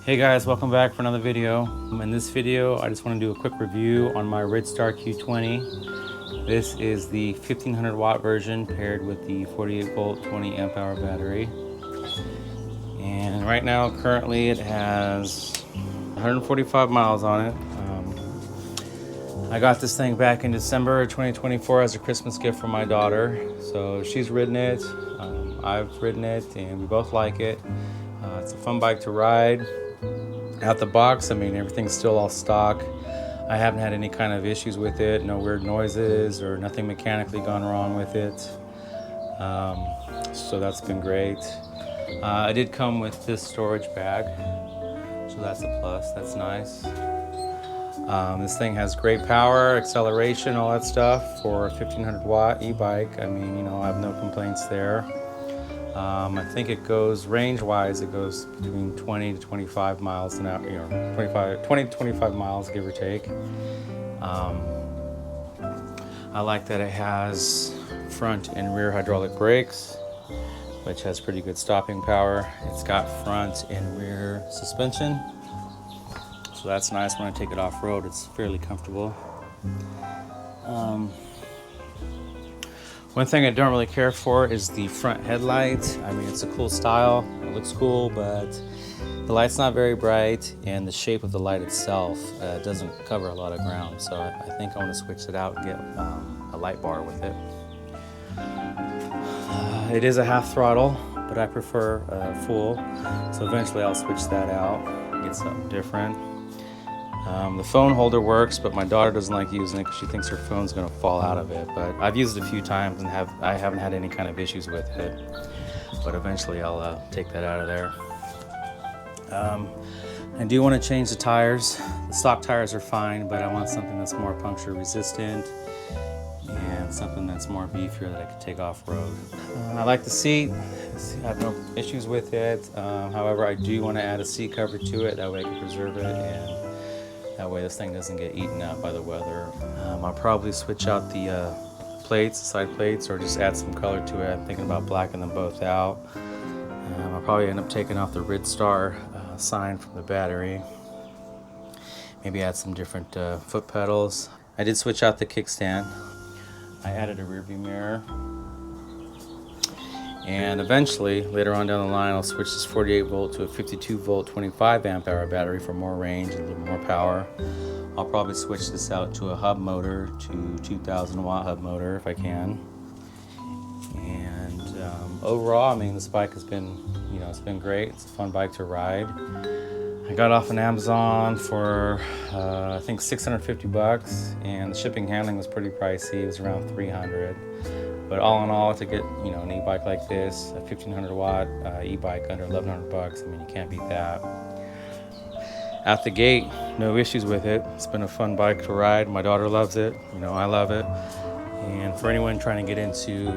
Hey guys, welcome back for another video. In this video, I just want to do a quick review on my Ridstar Q20. This is the 1500 watt version paired with the 48 volt 20 amp hour battery. And right now, currently it has 145 miles on it. I got this thing back in December 2024 as a Christmas gift for my daughter. So she's ridden it, I've ridden it, and we both like it. It's a fun bike to ride. Out the box, I mean, everything's still all stock. I haven't had any kind of issues with it, no weird noises or nothing mechanically gone wrong with it. So that's been great. I did come with this storage bag, so that's a plus, that's nice. This thing has great power, acceleration, all that stuff for a 1500 watt e-bike. I mean, you know, I have no complaints there. I think it goes range-wise, it goes between 20 to 25 miles an hour, 20 to 25 miles, give or take. I like that it has front and rear hydraulic brakes, which has pretty good stopping power. It's got front and rear suspension, so that's nice. When I take it off-road, it's fairly comfortable. One thing I don't really care for is the front headlight. I mean, it's a cool style, it looks cool, but the light's not very bright, and the shape of the light itself doesn't cover a lot of ground. So I think I want to switch it out and get a light bar with it. It is a half throttle, but I prefer full. So eventually I'll switch that out, get something different. The phone holder works, but my daughter doesn't like using it because she thinks her phone's going to fall out of it. But I've used it a few times and I haven't had any kind of issues with it. But eventually I'll take that out of there. I do want to change the tires. The stock tires are fine, but I want something that's more puncture resistant and something that's more beefier that I could take off-road. I like the seat. I have no issues with it. However, I do want to add a seat cover to it. That way I can preserve it, and that way this thing doesn't get eaten out by the weather. I'll probably switch out the plates, side plates, or just add some color to it. I'm thinking about blacking them both out. I'll probably end up taking off the Ridstar sign from the battery. Maybe add some different foot pedals. I did switch out the kickstand. I added a rear view mirror. And eventually, later on down the line, I'll switch this 48 volt to a 52 volt 25 amp hour battery for more range and a little more power. I'll probably switch this out to a hub motor, to 2000 watt hub motor if I can. And overall, I mean, this bike has been, it's been great. It's a fun bike to ride. I got off on Amazon for I think 650 bucks, and the shipping handling was pretty pricey. It was around 300. But all in all, to get an e-bike like this, a 1500 watt e-bike under 1100 bucks, I mean, you can't beat that. Out the gate, no issues with it. It's been a fun bike to ride. My daughter loves it. I love it. And for anyone trying to get into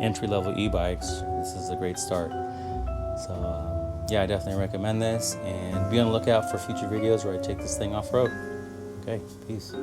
entry-level e-bikes, this is a great start. So yeah, I definitely recommend this, and be on the lookout for future videos where I take this thing off-road. Okay, peace.